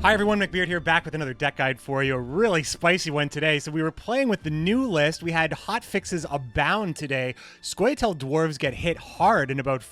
Hi everyone, McBeard here, back with another deck guide for you. A really spicy one today. So we were playing with the new list. We had hot fixes abound today. Scoia'tael dwarves get hit hard in about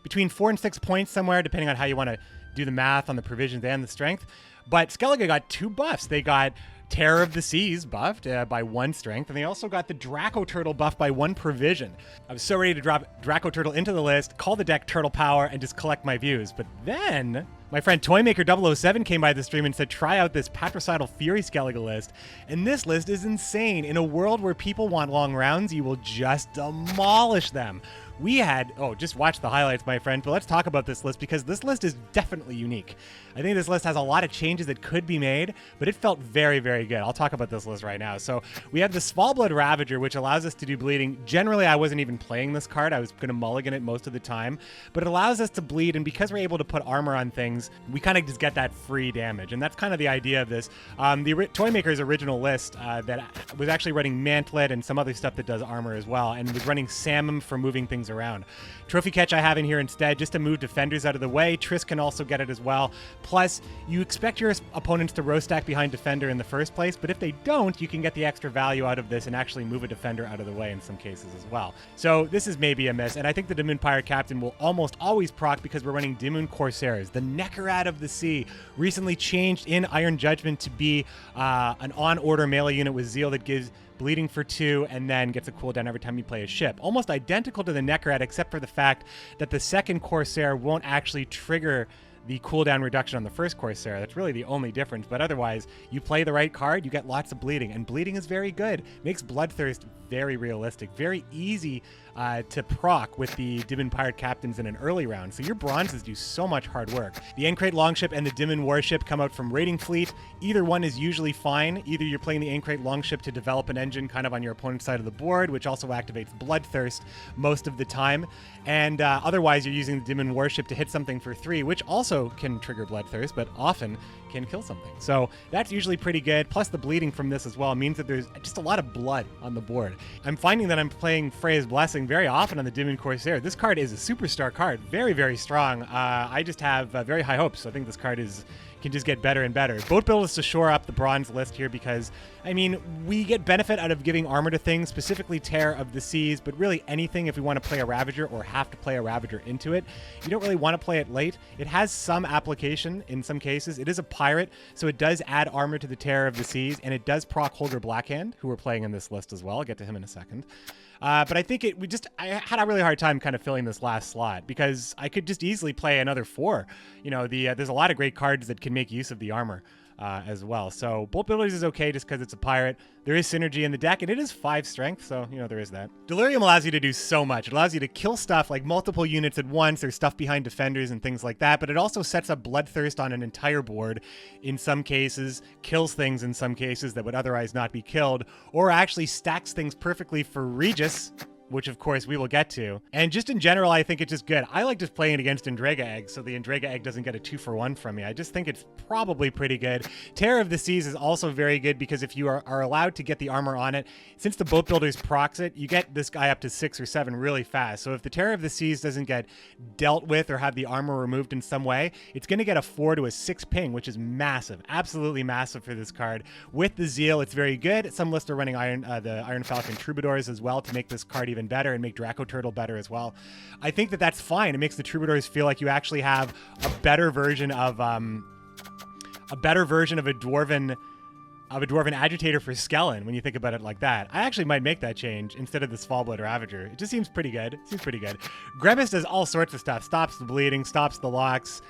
between 4 and 6 points somewhere, depending on how you want to do the math on the provisions and the strength. But Skellige got 2 buffs. They got Terror of the Seas buffed by 1 strength, and they also got the Draco Turtle buff by 1 provision. I was so ready to drop Draco Turtle into the list, call the deck Turtle Power, and just collect my views. But then my friend Toymaker 007 came by the stream and said, try out this Patricidal Fury Skellige list. And this list is insane. In a world where people want long rounds, you will just demolish them. We had, just watch the highlights, my friend, but let's talk about this list because this list is definitely unique. I think this list has a lot of changes that could be made, but it felt very, very good. I'll talk about this list right now. So we have the Svalblood Ravager, which allows us to do bleeding. Generally, I wasn't even playing this card. I was going to mulligan it most of the time, but it allows us to bleed, and because we're able to put armor on things, we kind of just get that free damage, and that's kind of the idea of this. The Toymaker's original list that was actually running Mantlet and some other stuff that does armor as well, and was running Salmon for moving things around. Trophy Catch I have in here instead just to move defenders out of the way. Triss can also get it as well. Plus, you expect your opponents to row stack behind defender in the first place, but if they don't, you can get the extra value out of this and actually move a defender out of the way in some cases as well. So this is maybe a miss, and I think the Dimoon Pirate Captain will almost always proc because we're running Dimoon Corsairs. The Neckarat of the Sea recently changed in Iron Judgment to be an on-order melee unit with Zeal that gives bleeding for 2 and then gets a cooldown every time you play a ship. Almost identical to the Neckarat, except for the fact that the second Corsair won't actually trigger the cooldown reduction on the first Corsair. That's really the only difference, but otherwise, you play the right card, you get lots of bleeding, and bleeding is very good. Makes Bloodthirst very realistic, very easy to proc with the Dimoon Pirate Captains in an early round, so your bronzes do so much hard work. The Ancrate Longship and the Dimoon Warship come out from Raiding Fleet. Either one is usually fine. Either you're playing the Ancrate Longship to develop an engine kind of on your opponent's side of the board, which also activates Bloodthirst most of the time, and otherwise you're using the Dimoon Warship to hit something for 3, which also can trigger Bloodthirst, but often can kill something. So that's usually pretty good. Plus the bleeding from this as well means that there's just a lot of blood on the board. I'm finding that I'm playing Freya's Blessing very often on the Dimoon Corsair. This card is a superstar card. Very, very strong. I just have very high hopes. I think this card can just get better and better. Boat Build is to shore up the bronze list here because, I mean, we get benefit out of giving armor to things, specifically Terror of the Seas, but really anything if we want to play a Ravager or have to play a Ravager into it. You don't really want to play it late. It has some application in some cases. It is a pirate, so it does add armor to the Terror of the Seas, and it does proc Holger Blackhand, who we're playing in this list as well. I'll get to him in a second. But I think I had a really hard time kind of filling this last slot because I could just easily play another 4. You know, there's a lot of great cards that can make use of the armor as well. So Bolt Builders is okay just because it's a pirate. There is synergy in the deck, and it is 5 strength, so, you know, there is that. Delirium allows you to do so much. It allows you to kill stuff, like multiple units at once. There's stuff behind defenders and things like that, but it also sets up Bloodthirst on an entire board in some cases, kills things in some cases that would otherwise not be killed, or actually stacks things perfectly for Regis, which of course we will get to. And just in general, I think it's just good. I like just playing it against Endrega Egg, so the Endrega Egg doesn't get a 2-for-1 from me. I just think it's probably pretty good. Terror of the Seas is also very good because if you are allowed to get the armor on it, since the Boat Builders procs it, you get this guy up to 6 or 7 really fast. So if the Terror of the Seas doesn't get dealt with or have the armor removed in some way, it's going to get a 4 to a 6 ping, which is massive, absolutely massive for this card. With the Zeal, it's very good. Some lists are running the Iron Falcon Troubadours as well to make this card even better and make Draco Turtle better as well. I think that that's fine. It makes the Troubadours feel like you actually have a better version of a dwarven agitator for Skellen when you think about it like that. I actually might make that change instead of the Svalblood Ravager. It just seems pretty good. Grimace does all sorts of stuff. Stops the bleeding, stops the locks,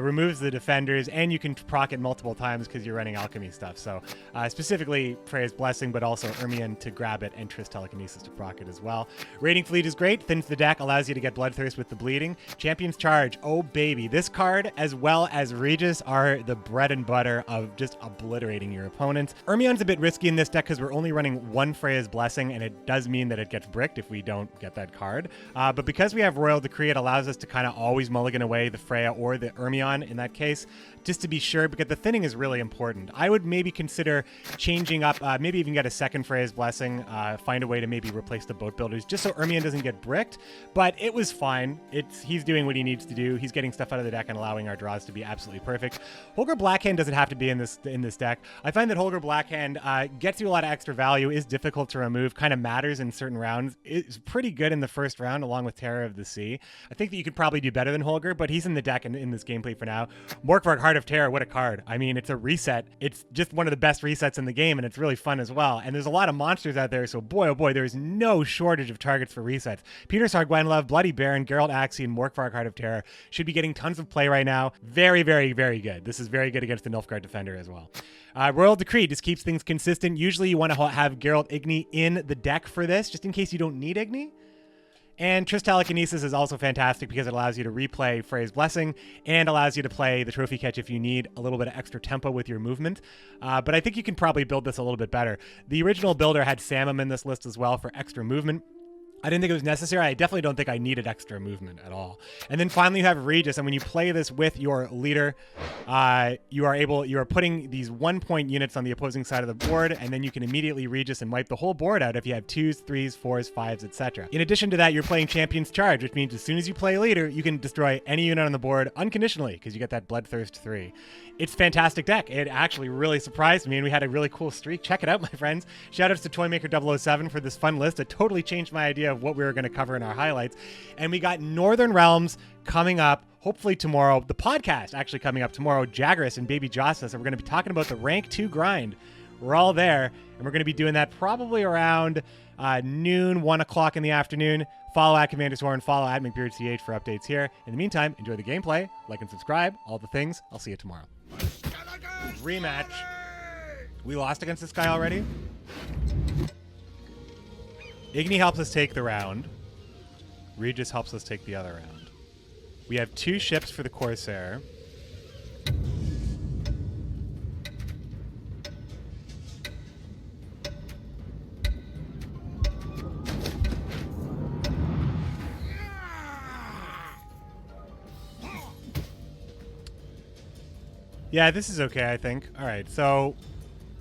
removes the defenders, and you can proc it multiple times because you're running alchemy stuff. So specifically Freya's Blessing, but also Ermion to grab it, and Triss Telekinesis to proc it as well. Raiding Fleet is great. Thins the deck, allows you to get Bloodthirst with the bleeding. Champion's Charge, oh baby. This card, as well as Regis, are the bread and butter of just obliterating your opponents. Ermion's a bit risky in this deck because we're only running 1 Freya's Blessing, and it does mean that it gets bricked if we don't get that card. But because we have Royal Decree, it allows us to kind of always mulligan away the Freya or or the Ermion in that case, just to be sure, because the thinning is really important. I would maybe consider changing up, maybe even get a second Freya's Blessing, find a way to maybe replace the boat builders, just so Ermion doesn't get bricked. But it was fine. He's doing what he needs to do. He's getting stuff out of the deck and allowing our draws to be absolutely perfect. Holger Blackhand doesn't have to be in this deck. I find that Holger Blackhand gets you a lot of extra value, is difficult to remove, kind of matters in certain rounds. It's pretty good in the first round along with Terror of the Sea. I think that you could probably do better than Holger, but he's in the deck in this gameplay for now. Morkvarg, Heart of Terror, what a card. I mean, it's a reset. It's just one of the best resets in the game, and it's really fun as well. And there's a lot of monsters out there, so boy, oh boy, there's no shortage of targets for resets. Peter Sargwenlove, Bloody Baron, Geralt Axie, and Morkvarg, Heart of Terror should be getting tons of play right now. Very, very, very good. This is very good against the Nilfgaard Defender as well. Royal Decree just keeps things consistent. Usually you want to have Geralt Igni in the deck for this, just in case you don't need Igni. And Triss Telekinesis is also fantastic because it allows you to replay Freya's Blessing and allows you to play the Trophy Catch if you need a little bit of extra tempo with your movement. But I think you can probably build this a little bit better. The original builder had Samum in this list as well for extra movement. I didn't think it was necessary. I definitely don't think I needed extra movement at all. And then finally you have Regis, and when you play this with your leader, you are putting these 1-point units on the opposing side of the board, and then you can immediately Regis and wipe the whole board out if you have 2s, 3s, 4s, 5s, etc. In addition to that, you're playing Champion's Charge, which means as soon as you play leader, you can destroy any unit on the board unconditionally because you get that Bloodthirst 3. It's a fantastic deck. It actually really surprised me, and we had a really cool streak. Check it out, my friends. Shoutouts to Toymaker 007 for this fun list. It totally changed my idea of what we were going to cover in our highlights. And we got Northern Realms coming up, hopefully tomorrow. The podcast actually coming up tomorrow. Jagras and Baby Jocelyn. So we're going to be talking about the rank 2 grind. We're all there, and we're going to be doing that probably around noon, 1 o'clock in the afternoon. Follow at Commander's Horn, follow at McBeardCH for updates here. In the meantime, enjoy the gameplay, like and subscribe, all the things. I'll see you tomorrow. Rematch. We lost against this guy already. Igni helps us take the round. Regis helps us take the other round. We have 2 ships for the Corsair. Yeah, this is okay, I think. All right, so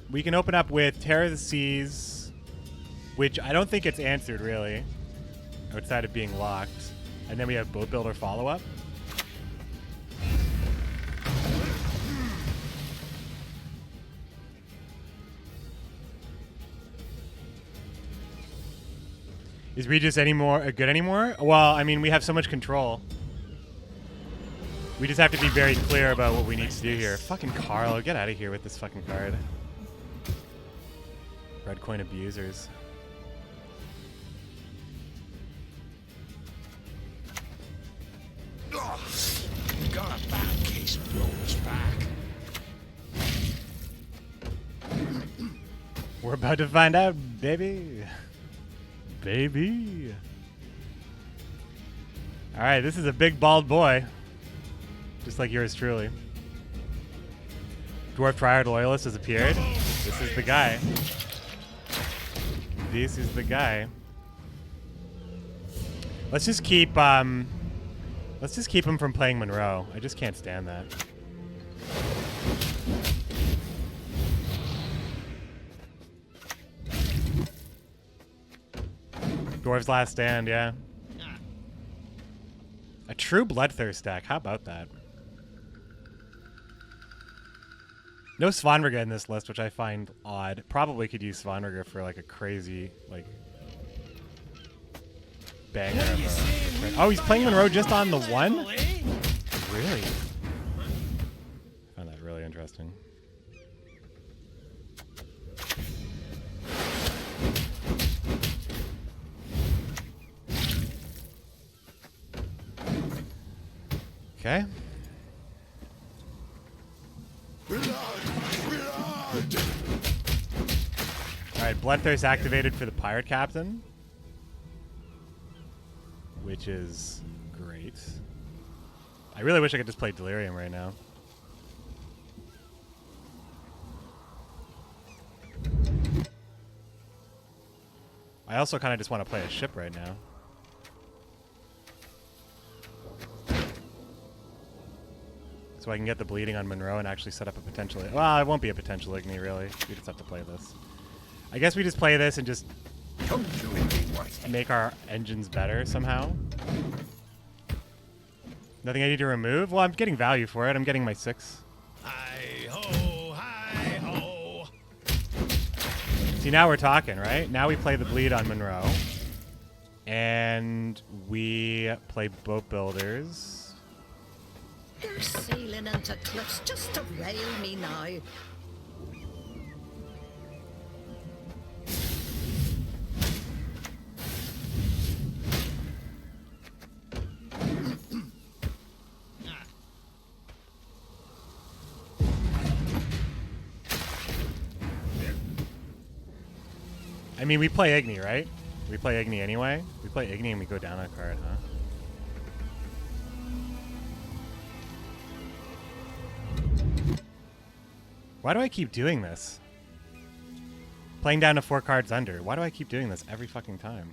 we can open up with Terror of the Seas, which I don't think it's answered, really, outside of being locked. And then we have Boat Builder follow-up. Is Regis good anymore? Well, I mean, we have so much control. We just have to be very clear about what we need to do here. Fucking Carl, get out of here with this fucking card. Red coin abusers. Got a bad case of rolls back. We're about to find out, baby. Baby. All right, this is a big bald boy. Just like yours truly. Dwarf Triad Loyalist has appeared. This is the guy. This is the guy. Let's just keep him from playing Monroe. I just can't stand that. Dwarf's Last Stand, yeah. A true Bloodthirst deck. How about that? No Svanberga in this list, which I find odd. Probably could use Svanberga for like a crazy, like, banger of a... Oh, he's playing Monroe just on the 1? Really? I found that really interesting. Okay. Alright, Bloodthirst activated for the Pirate Captain, which is great. I really wish I could just play Delirium right now. I also kind of just want to play a ship right now. So I can get the bleeding on Monroe and actually set up a potential... Well, it won't be a potential Igni, really. We just have to play this. I guess we just play this and just make our engines better somehow. Nothing I need to remove? Well, I'm getting value for it. I'm getting my 6. Hi-ho, hi-ho. See, now we're talking, right? Now we play the bleed on Monroe. And we play boat builders. They're sailing into cliffs just to rail me now. I mean, we play Igni, right? We play Igni anyway. We play Igni and we go down a card, huh? Why do I keep doing this? Playing down to 4 cards under. Why do I keep doing this every fucking time?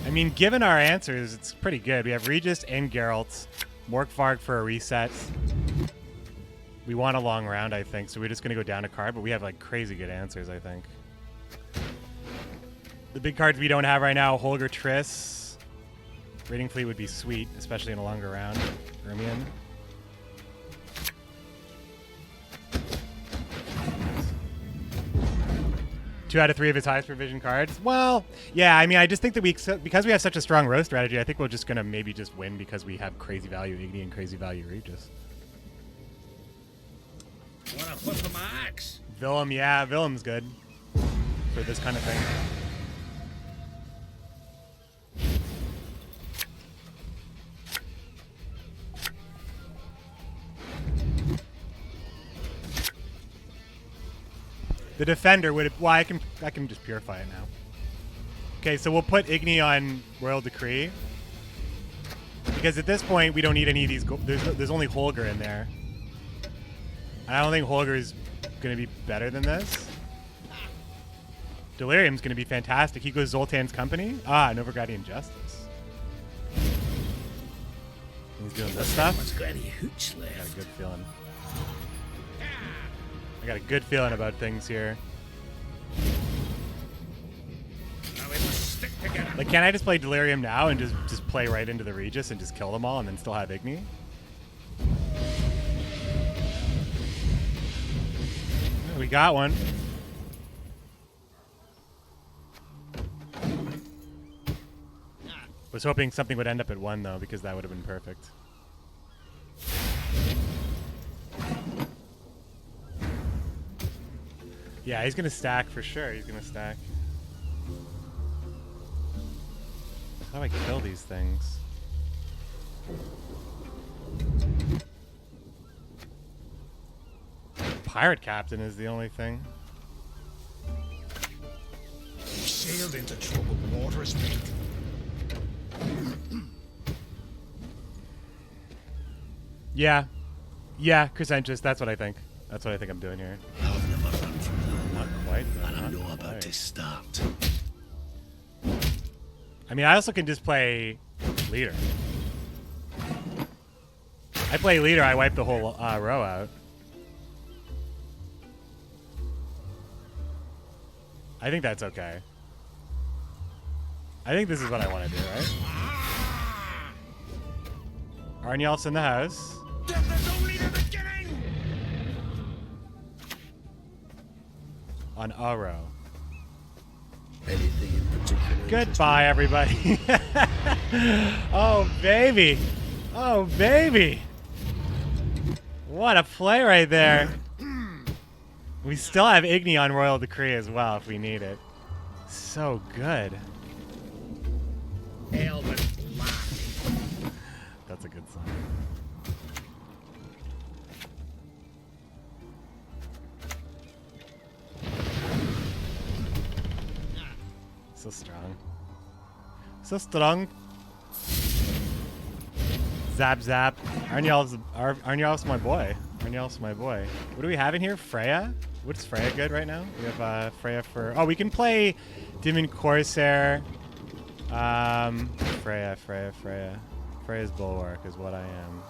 I mean, given our answers, it's pretty good. We have Regis and Geralt. Morkvarg for a reset. We want a long round, I think, so we're just going to go down a card, but we have, like, crazy good answers, I think. The big cards we don't have right now, Holger Triss. Raiding Fleet would be sweet, especially in a longer round. Ermion. Two out of 3 of his highest provision cards. Well, yeah, I mean, I just think that because we have such a strong row strategy, I think we're just going to maybe just win because we have crazy value Igni and crazy value Regis. Wanna flip for my axe? Willem, yeah, Willem's good for this kind of thing. The defender would. Well, I can just purify it now. Okay, so we'll put Igni on Royal Decree because at this point we don't need any of these. There's only Holger in there. I don't think Holger is going to be better than this. Delirium's going to be fantastic. He goes Zoltan's Company. Ah, Novigradian Justice. He's doing this stuff. Got any hooch I got left? a good feeling. I got a good feeling about things here. Now we must stick together. Like, can I just play Delirium now and just play right into the Regis and just kill them all and then still have Igni? We got one. Was hoping something would end up at 1 though, because that would have been perfect. Yeah, he's gonna stack for sure. He's gonna stack. How do I kill these things? Pirate Captain is the only thing. You've sailed into troubled waters, mate. Yeah. Yeah, Crescentius, that's what I think. That's what I think I'm doing here. I've never run from the Not quite, though. and I Not know quite. about to start. I mean, I also can just play leader. I play leader, I wipe the whole row out. I think that's okay. I think this is what I want to do, right? Arnyalf's in the house. Death is only the beginning! On a row. Anything in particular? Goodbye, everybody. Oh, baby. Oh, baby. What a play right there. We still have Igni on Royal Decree as well if we need it. So good. Elven black. That's a good sign. So strong. So strong. Zap zap. Arnyalf's my boy. Arniel's my boy. What do we have in here? Freya? What's Freya good right now? We have Freya for... Oh, we can play Demon Corsair. Freya. Freya's Bulwark is what I am.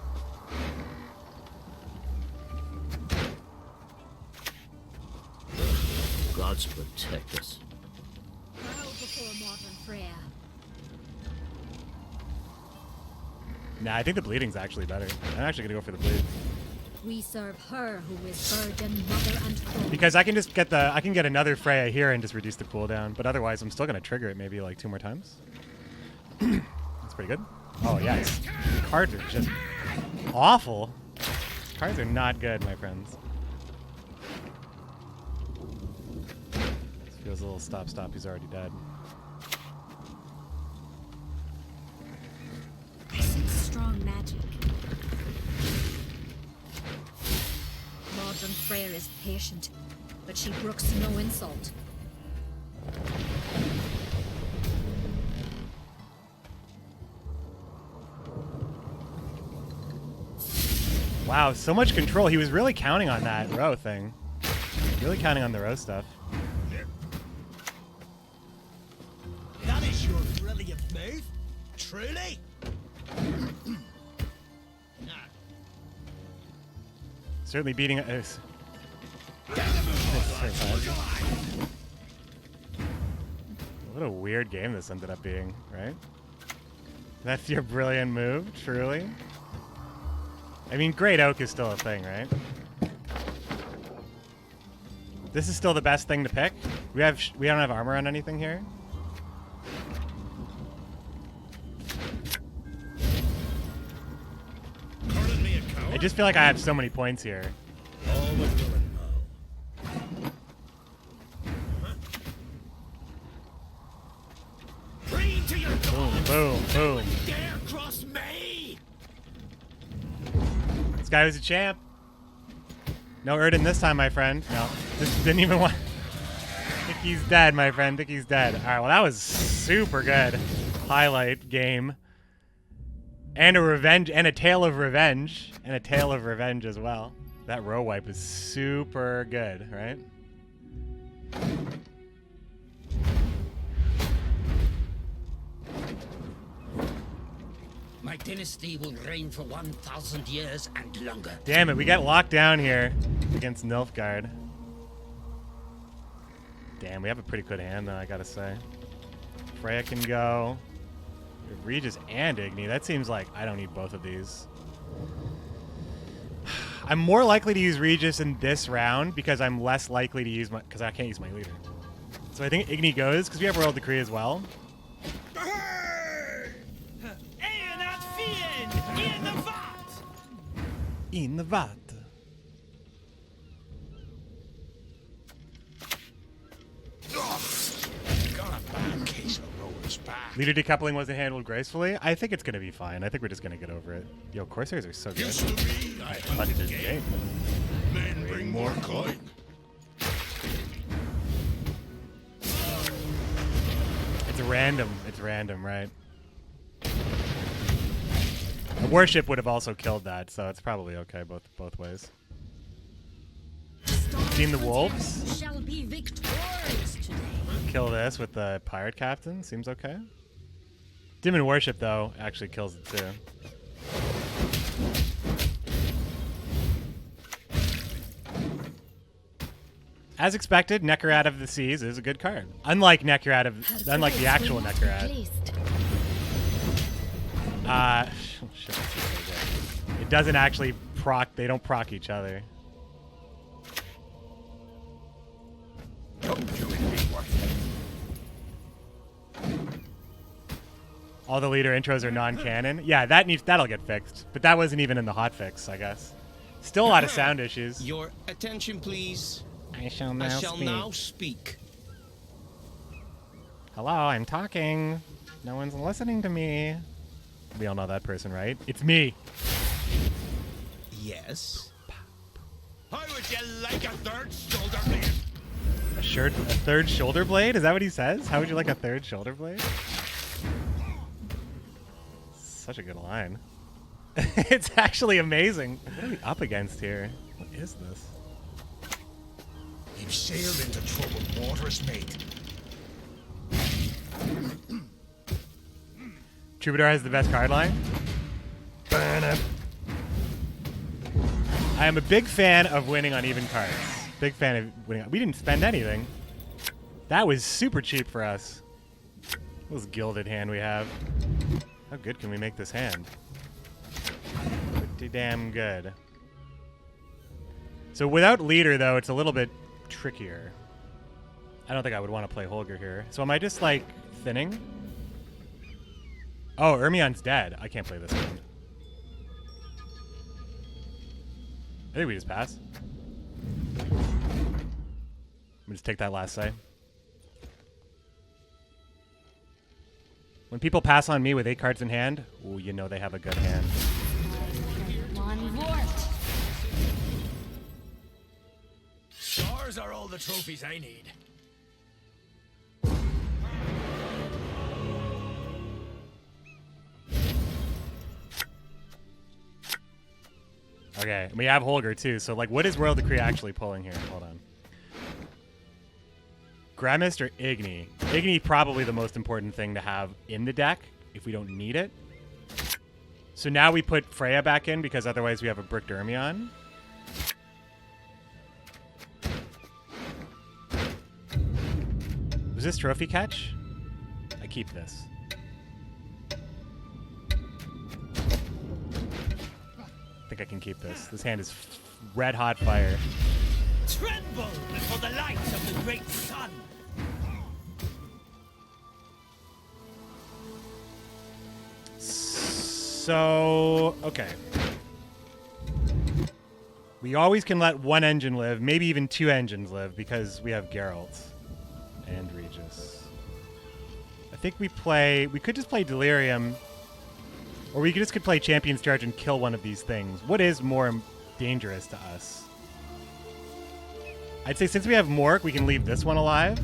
Gods protect us. Bow before modern Freya. Nah, I think the bleeding's actually better. I'm actually gonna go for the bleed. We serve her who is virgin, mother, and queen. Because I can just get the... I can get another Freya here and just reduce the cooldown. But otherwise, I'm still gonna trigger it maybe like 2 more times. That's pretty good. Oh, yeah. These cards are just awful. These cards are not good, my friends. This feels a little stop. He's already dead. I sense strong magic. Modern Freya is patient, but she brooks no insult. Wow, so much control. He was really counting on that row thing. Really counting on the row stuff. That is your brilliant move. Truly. Certainly beating... What a weird game this ended up being, right? That's your brilliant move, truly? I mean, Great Oak is still a thing, right? This is still the best thing to pick? We don't have armor on anything here? I just feel like I have so many points here. Boom. Dare cross me. This guy was a champ. No Erden this time, my friend. No, just didn't even want... think he's dead, my friend. Think he's dead. All right, well, that was super good. Highlight game. And a revenge, and a tale of revenge. And a tale of revenge as well. That row wipe is super good, right? My dynasty will reign for 1,000 years and longer. Damn it, we got locked down here against Nilfgaard. Damn, we have a pretty good hand, though, I gotta say. Freya can go. Regis and Igni. That seems like I don't need both of these. I'm more likely to use Regis in this round because I'm less likely to use my... because I can't use my leader. So I think Igni goes because we have Royal Decree as well. In the vat. Leader decoupling wasn't handled gracefully. I think it's gonna be fine. I think we're just gonna get over it. Yo, Corsairs are so good. Used to be, I hunted the game. Men bring more coin. It's random. It's random, right? A worship would have also killed that, so it's probably okay both ways. Seen the wolves? Shall be victorious today. Kill this with the pirate captain. Seems okay. Demon worship though actually kills it too. As expected, Nekarad of the Seas is a good card. Unlike the actual Nekarad. Shit, it doesn't actually proc. They don't proc each other. All the leader intros are non-canon. Yeah, that'll get fixed. But that wasn't even in the hotfix, I guess. Still a lot of sound issues. Your attention, please. I shall now speak. Hello, I'm talking. No one's listening to me. We all know that person, right? It's me. Yes. How would you like a third shoulder blade? A third shoulder blade? Is that what he says? How would you like a third shoulder blade? Such a good line. It's actually amazing. What are we up against here? What is this? You've sailed into troubled waters, mate. Troubadour has the best card line. I am a big fan of winning on even cards. Big fan of winning. We didn't spend anything. That was super cheap for us. This gilded hand we have. How good can we make this hand? Pretty damn good. So without leader, though, it's a little bit trickier. I don't think I would want to play Holger here. So am I just, like, thinning? Oh, Ermion's dead. I can't play this one. I think we just pass. I'm gonna just take that last say. When people pass on me with 8 cards in hand, ooh, you know they have a good hand. Stars are all the trophies I need. Okay, and we have Holger too, so like what is Royal Decree actually pulling here? Hold on. Gramist or Igni? Igni probably the most important thing to have in the deck if we don't need it. So now we put Freya back in because otherwise we have a bricked Ermion. Was this trophy catch? I keep this. I think I can keep this. This hand is red hot fire. Tremble before the light of the great sun. So, okay. We always can let one engine live, maybe even 2 engines live, because we have Geralt and Regis. I think we could just play Delirium, or we could play Champion's Charge and kill one of these things. What is more dangerous to us? I'd say since we have Mork, we can leave this one alive.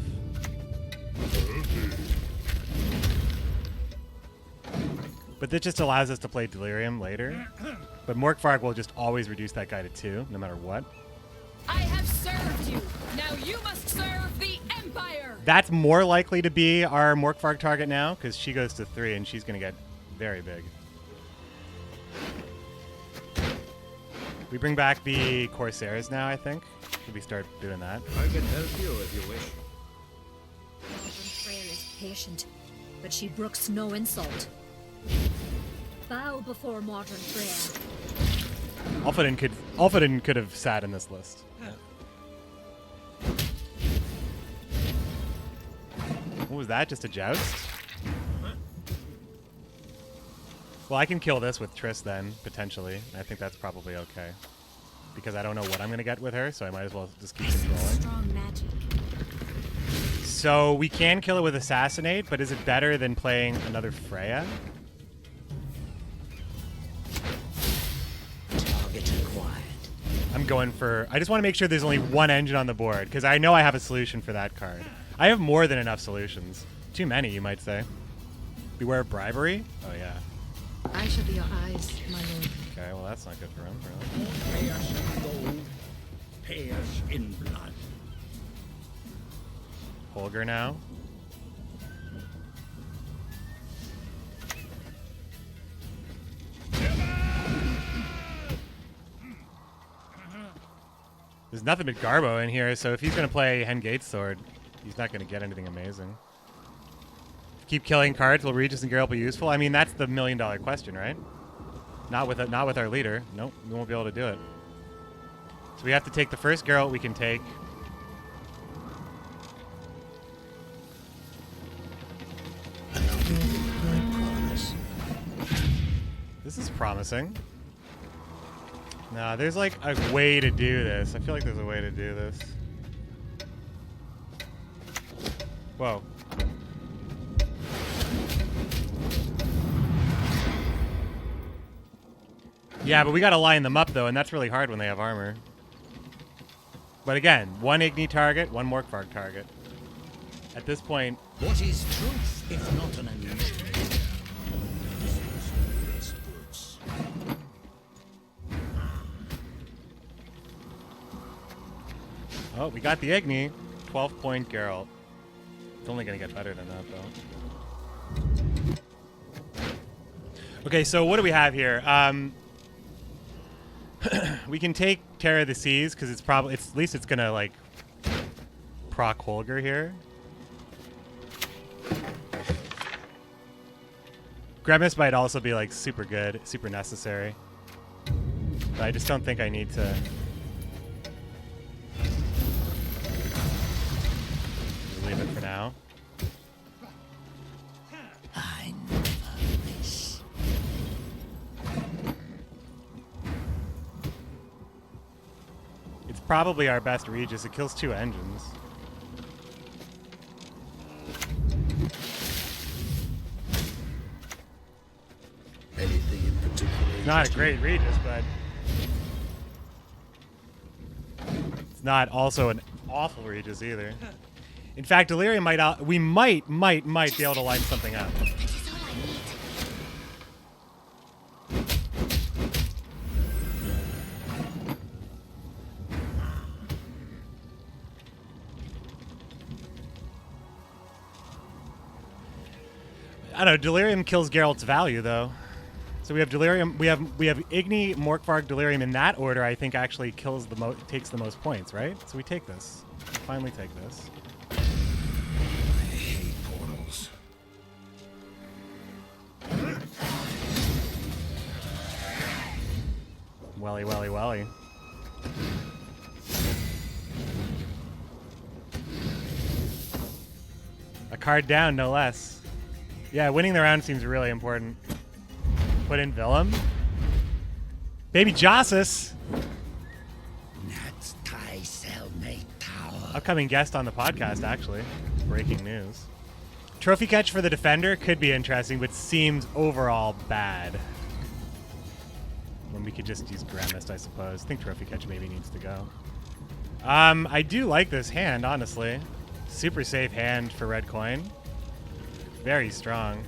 But this just allows us to play Delirium later. But Morkvarg will just always reduce that guy to 2, no matter what. I have served you. Now you must serve the Empire. That's more likely to be our Morkvarg target now, because she goes to 3 and she's going to get very big. We bring back the Corsairs now, I think. Should we start doing that? I can help you if you wish. Modern Freya is patient, but she brooks no insult. Bow before modern Freya. Alfredin could have sat in this list. What was that? Just a joust? Well, I can kill this with Triss then, potentially. I think that's probably okay. Because I don't know what I'm going to get with her, so I might as well just keep controlling. Strong magic. So we can kill it with Assassinate, but is it better than playing another Freya? Target acquired. I'm going for... I just want to make sure there's only one engine on the board, because I know I have a solution for that card. I have more than enough solutions. Too many, you might say. Beware of bribery? Oh, yeah. I shall be your eyes, my lord. Okay, well, that's not good for him, really. Pay us in gold, pay us in blood. Holger now. There's nothing but Garbo in here, so if he's going to play Hengate's Sword, he's not going to get anything amazing. Keep killing cards, will Regis and Geralt be useful? I mean, that's the million-dollar question, right? Not with our leader. Nope, we won't be able to do it. So we have to take the first Geralt we can take. This is promising. Nah, there's like a way to do this. I feel like there's a way to do this. Whoa. Yeah, but we gotta line them up though, and that's really hard when they have armor. But again, one Igni target, one Morkvarg target. At this point... What is truth if not an illusion? Oh, we got the Igni. 12-point Geralt. It's only going to get better than that, though. Okay, so what do we have here? We can take Terror of the Seas, because it's probably... at least it's going to, like, proc Holger here. Grimace might also be, like, super good, super necessary. But I just don't think I need to... leave it for now. I never miss. It's probably our best Regis. It kills 2 engines. Anything in particular? Not a great Regis, but it's not also an awful Regis either. In fact, Delirium might we might be able to line something up. That is all I need. I don't know. Delirium kills Geralt's value, though. So we have Delirium. We have Igni, Morkvarg, Delirium in that order. I think actually kills takes the most points, right? So we take this. Finally, take this. I hate portals. Welly, welly, welly. A card down, no less. Yeah, winning the round seems really important. Put in Willem. Baby Jossus. That's Toymaker Tower. Upcoming guest on the podcast, actually. Breaking news. Trophy catch for the defender could be interesting, but seems overall bad. When we could just use Grandmist, I suppose. I think trophy catch maybe needs to go. I do like this hand, honestly. Super safe hand for red coin. Very strong.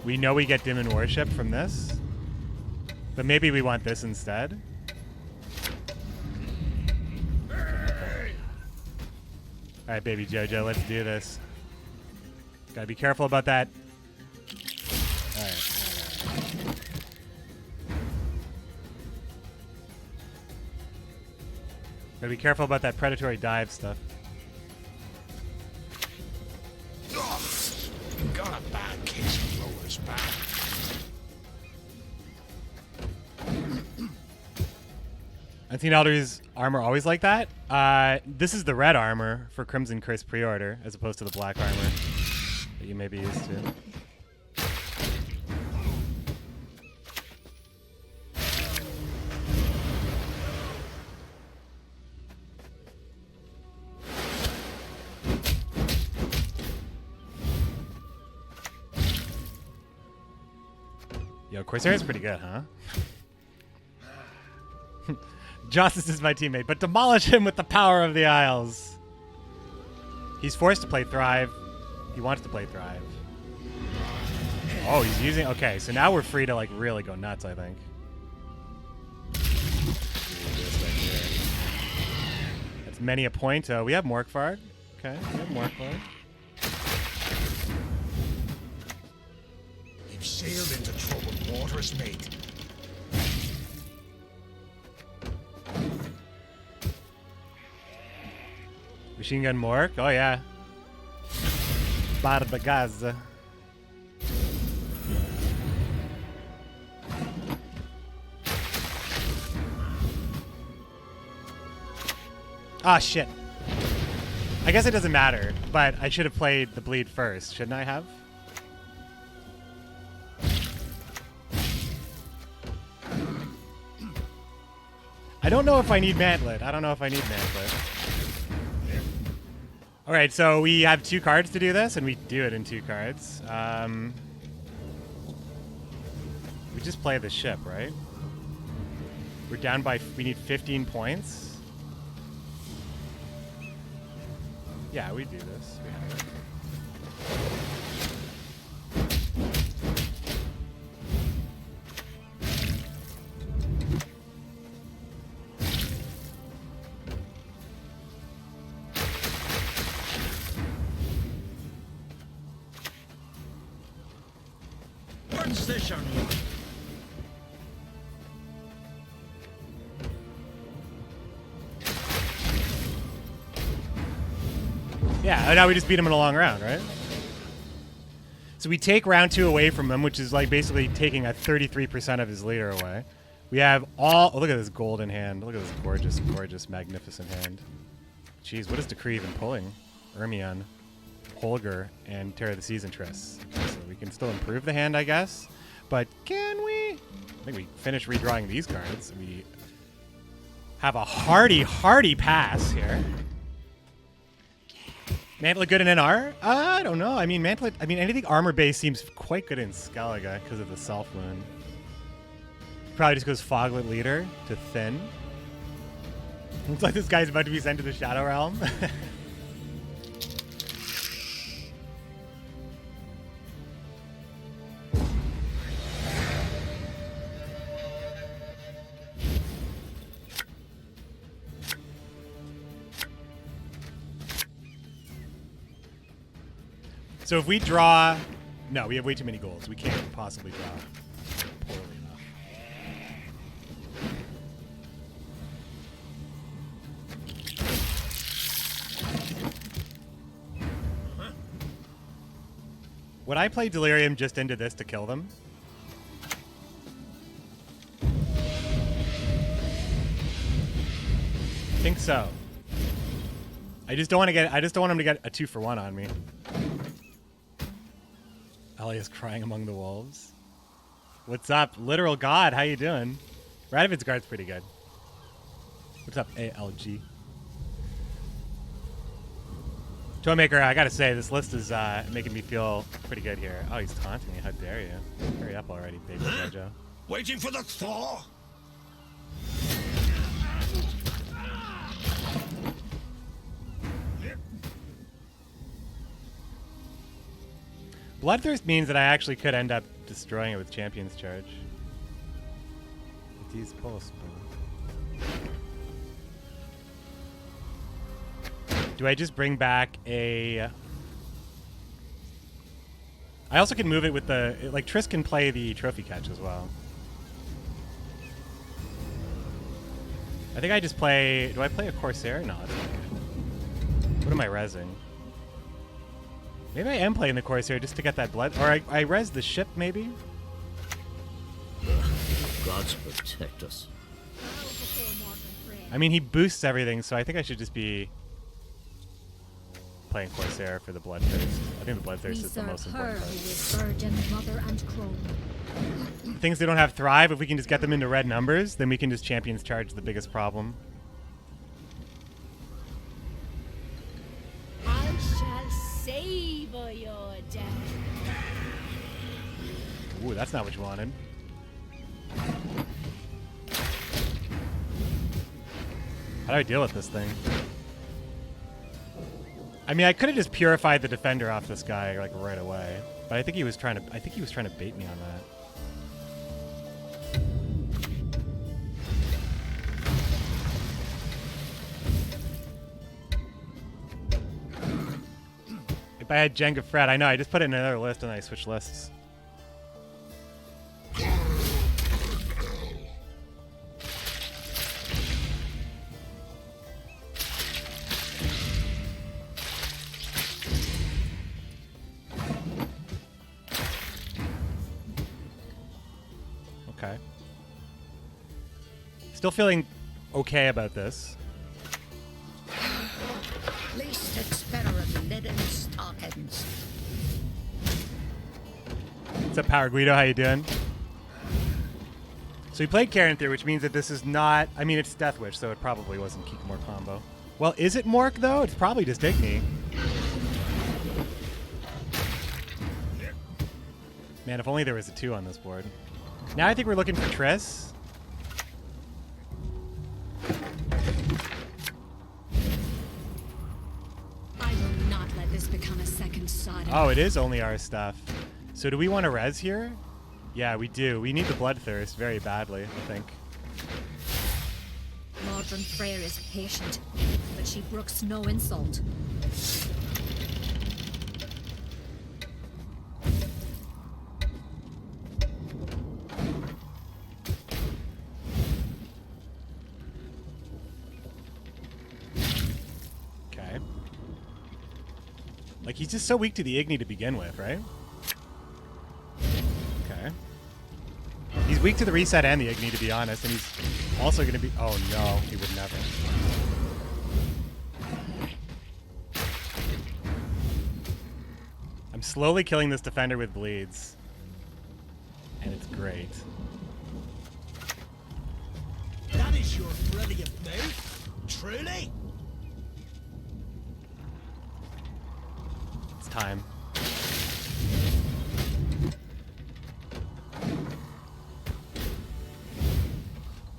We know we get Dim and Worship from this. But maybe we want this instead. Alright, baby Jojo, let's do this. Gotta be careful about that. Alright. Gotta be careful about that predatory dive stuff. Got a bad case of roller's back. Unseen Elder's armor always like that? This is the red armor for Crimson Curse pre-order, as opposed to the black armor that you may be used to. Yo, Corsair's pretty good, huh? Justice is my teammate, but demolish him with the power of the Isles. He's forced to play Thrive. He wants to play Thrive. Oh, he's using... Okay, so now we're free to, like, really go nuts, I think. That's many a point. We have Morkvarg. Okay, we have Morkvarg. You've sailed into troubled waters, mate. Machine Gun Mork. Oh, yeah. Barbagaz. Ah, shit. I guess it doesn't matter, but I should have played the bleed first. Shouldn't I have? I don't know if I need Mantlet. I don't know if I need Mantlet. All right, so we have 2 cards to do this, and we do it in 2 cards. We just play the ship, right? We're down by... We need 15 points. Yeah, we do this. We have it. transition. Yeah, now we just beat him in a long round, right? So we take round 2 away from him, which is like basically taking a 33% of his leader away. We have all... Oh, look at this golden hand. Look at this gorgeous, gorgeous, magnificent hand. Jeez, what is Decree even pulling? Ermion, Holger, and Terror of the Seas Triss. So we can still improve the hand, I guess. But can we? I think we finish redrawing these cards. We have a hearty, hearty pass here. Mantlet good in NR? I don't know. I mean, Mantlet... I mean, anything armor-based seems quite good in Skellige because of the self-wound. Probably just goes Foglet Leader to Thin. Looks like this guy's about to be sent to the Shadow Realm. So if we draw... No, we have way too many goals. We can't possibly draw poorly enough. Would I play Delirium just into this to kill them? I think so. I just don't want him to get a 2-for-1 on me. Elias crying among the wolves. What's up, literal god? How you doing? Radovid's guard's pretty good. What's up, ALG? Toymaker, I gotta say, this list is making me feel pretty good here. Oh, he's taunting me. How dare you? Hurry up already, baby Jojo. Waiting for the thaw? Bloodthirst means that I actually could end up destroying it with Champion's Charge. It is possible. Do I just bring back a... I also can move it with the... Like, Triss can play the trophy catch as well. I think I just play... Do I play a Corsair? No, that's not good. What am I rezzing? Maybe I am playing the Corsair just to get that blood. Or I res the ship, maybe? Gods protect us. I mean, he boosts everything, so I think I should just be playing Corsair for the Bloodthirst. I think the Bloodthirst is the most important part. Things they don't have Thrive, if we can just get them into red numbers, then we can just Champion's Charge the biggest problem. I shall savor your death. Ooh, that's not what you wanted. How do I deal with this thing? I mean, I could have just purified the defender off this guy like right away, but I think he was trying to bait me on that. If I had Jenga Fred, I know, I just put it in another list and I switched lists. Okay. Still feeling okay about this. At least it's better than lead in stockings. What's up, Power Guido? How you doing? So he played Karen through, which means that this is not... I mean, it's Death Wish, so it probably wasn't Kikimor combo. Well, is it Mork, though? It's probably just Igni. Man, if only there was a 2 on this board. Now I think we're looking for Triss. I will not let this become a second Sodom. Oh, it is only our stuff. So do we want to res here? Yeah, we do. We need the Bloodthirst very badly, I think. Modern Freyr is patient, but she brooks no insult. Like, he's just so weak to the Igni to begin with, right? Okay. He's weak to the reset and the Igni, to be honest, and he's also going to be... Oh, no. He would never. I'm slowly killing this defender with bleeds. And it's great. That is your brilliant move, truly. It's time.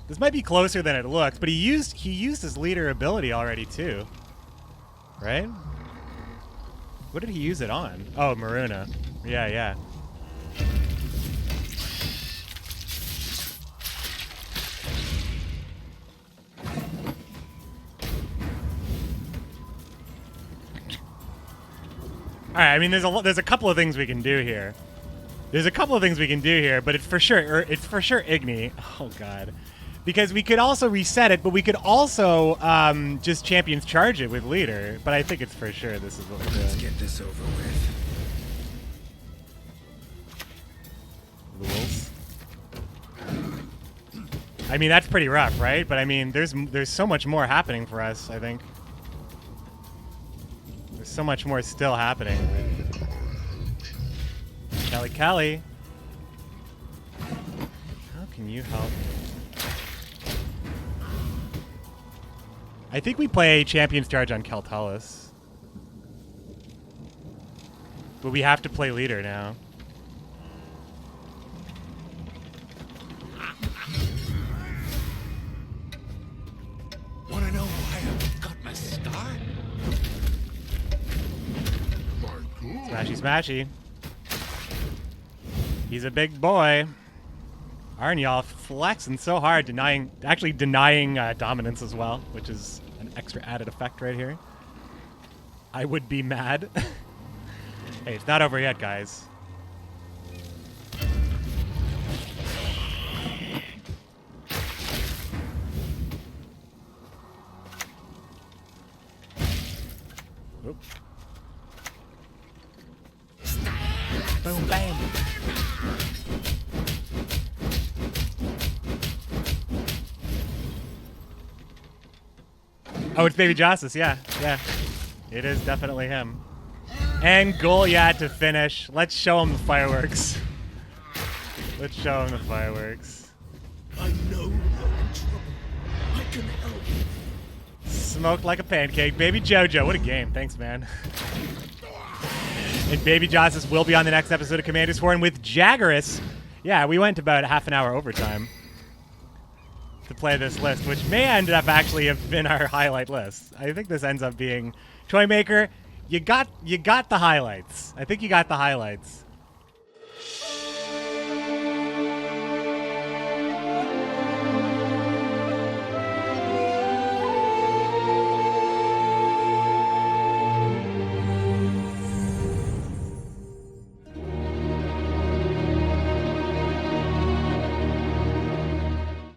This might be closer than it looks, but he used his leader ability already too. Right? What did he use it on? Oh, Maruna. Yeah, yeah. All right, I mean, there's a couple of things we can do here. There's a couple of things we can do here, but it's for sure Igni. Oh god, because we could also reset it, but we could also just champions charge it with leader. But I think it's for sure this is what we're doing. Let's get this over with. Rules. I mean, that's pretty rough, right? But I mean, there's so much more happening for us. I think there's so much more still happening. Kelly. How can you help? I think we play Champion's Charge on Keltalis. But we have to play leader now. Wanna know why I got my scar? Smashy. He's a big boy. Arnyal flexing so hard, denying dominance as well, which is an extra added effect right here. I would be mad. Hey, it's not over yet, guys. Oop. Boom, bam. Oh, it's Baby Justice, yeah. It is definitely him. And Goliath to finish. Let's show him the fireworks. Let's show him the fireworks. I know you're in trouble. I can help. Smoked like a pancake. Baby Jojo, what a game. Thanks, man. And Baby Justice will be on the next episode of Commander's Horn with Jaggeris. Yeah, we went about half an hour overtime to play this list, which may end up actually have been our highlight list. I think this ends up being Toymaker. You got the highlights. I think you got the highlights.